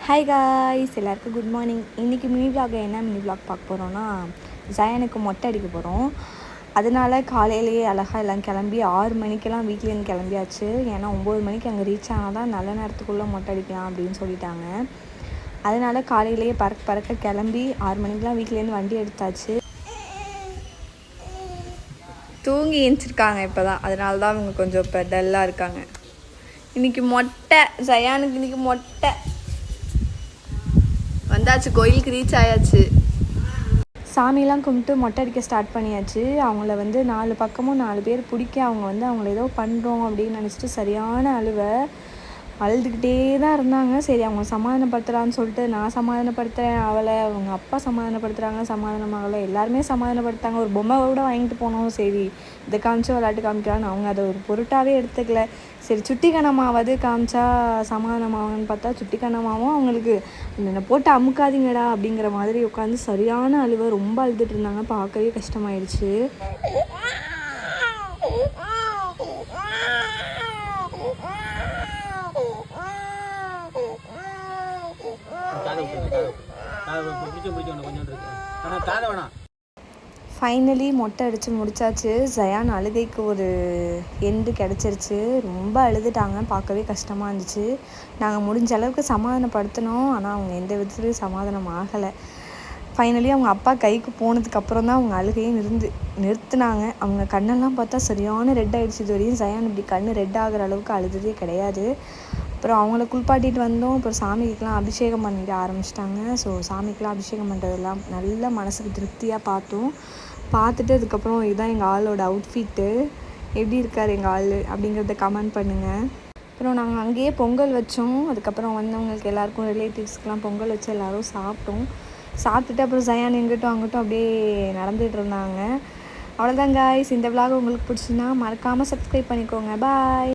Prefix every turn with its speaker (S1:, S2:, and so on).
S1: Hi guys, எல்லாருக்கும் good morning. இன்றைக்கி mini vlog என்ன மினி விளாக் பார்க்க போகிறோன்னா, ஜயானுக்கு மொட்டை அடிக்க போகிறோம். அதனால் காலையிலேயே அழகாக எல்லாம் கிளம்பி 6 மணிக்கெல்லாம் வீட்லேருந்து கிளம்பியாச்சு. ஏன்னா 9 மணிக்கு அங்கே ரீச் ஆனால் தான் நல்ல நேரத்துக்குள்ளே மொட்டை அடிக்கலாம் அப்படின்னு சொல்லிட்டாங்க. அதனால் காலையிலேயே பறக்க கிளம்பி 6 மணிக்கெலாம் வீட்லேருந்து வண்டி எடுத்தாச்சு. தூங்கி எழுந்திருக்காங்க இப்போ தான், அதனால தான் அவங்க கொஞ்சம் இப்போ டல்லாக இருக்காங்க. இன்றைக்கி மொட்டை ஜயானுக்கு, இன்றைக்கி மொட்டை வந்தாச்சு. கோயிலுக்கு ரீச் ஆயாச்சு. சாமியெல்லாம் கும்பிட்டு மொட்டை அடிக்க ஸ்டார்ட் பண்ணியாச்சு. அவங்கள 4 பக்கமும் 4 பேர் பிடிக்க அவங்க அவங்கள ஏதோ பண்ணுறோம் அப்படின்னு நினச்சிட்டு சரியான அழுதுகிட்டே தான் இருந்தாங்க. சரி, அவங்க சமாதானப்படுத்துகிறான்னு சொல்லிட்டு நான் சமாதானப்படுத்துகிறேன் அவளை, அவங்க அப்பா சமாதானப்படுத்துகிறாங்க, சமாதானமாகலை. எல்லாருமே சமாதானப்படுத்தாங்க. ஒரு பொம்மை கூட வாங்கிட்டு போனோம். சரி, இதை காமிச்சா விளையாட்டு காமிக்கலான்னு அவங்க அதை ஒரு பொருட்டாகவே எடுத்துக்கல. சரி, சுட்டி கண்ணமாவது காமிச்சா சமாதானமாகன்னு பார்த்தா சுட்டி கண்ணமாவும் அவங்களுக்கு என்னை போட்டு அமுக்காதீங்கடா அப்படிங்கிற மாதிரி உட்காந்து சரியான அழுவை, ரொம்ப அழுதுட்டு இருந்தாங்க. பார்க்கவே கஷ்டமாயிடுச்சு. ஃபைனலி மொட்டை அடித்து முடித்தாச்சு. ஜயான் அழுகைக்கு ஒரு எண்டு கிடச்சிருச்சு. ரொம்ப அழுதுட்டாங்க. பார்க்கவே கஷ்டமாக இருந்துச்சு. நாங்கள் முடிஞ்ச அளவுக்கு சமாதானப்படுத்தினோம். ஆனால் அவங்க எந்த விதத்துலையும் சமாதானம் ஆகலை. ஃபைனலி அவங்க அப்பா கைக்கு போனதுக்கப்புறம் தான் அவங்க அழுகையே நிறுத்தினாங்க. அவங்க கண்ணெல்லாம் பார்த்தா சரியான ரெட் ஆகிடுச்சு. இது வரையும் ஜயான் இப்படி கண் ரெட் ஆகிற அளவுக்கு அழுததே கிடையாது. அப்புறம் அவங்கள குளிப்பாட்டிட்டு வந்தோம். அப்புறம் சாமிக்கெலாம் அபிஷேகம் பண்ணிட்டு ஆரம்பிச்சிட்டாங்க. ஸோ சாமிக்கெலாம் அபிஷேகம் பண்ணுறதெல்லாம் நல்ல மனசுக்கு திருப்தியாக பார்த்துட்டு அதுக்கப்புறம் இதுதான் எங்கள் ஆளோட அவுட்ஃபிட்டு. எப்படி இருக்கார் எங்கள் ஆள் அப்படிங்கிறத கமெண்ட் பண்ணுங்கள். அப்புறம் நாங்கள் அங்கேயே பொங்கல் வச்சோம். அதுக்கப்புறம் வந்தவங்களுக்கு எல்லாேருக்கும் ரிலேட்டிவ்ஸ்க்கெலாம் பொங்கல் வச்சு எல்லோரும் சாப்பிட்டுட்டு அப்புறம் ஜயான் எங்கிட்டும் அங்கிட்டும் அப்படியே நடந்துகிட்டு இருந்தாங்க. அவ்வளோதான் காய்ஸ். இந்த விளாக் உங்களுக்கு பிடிச்சுன்னா மறக்காமல் சப்ஸ்கிரைப் பண்ணிக்கோங்க. பாய்.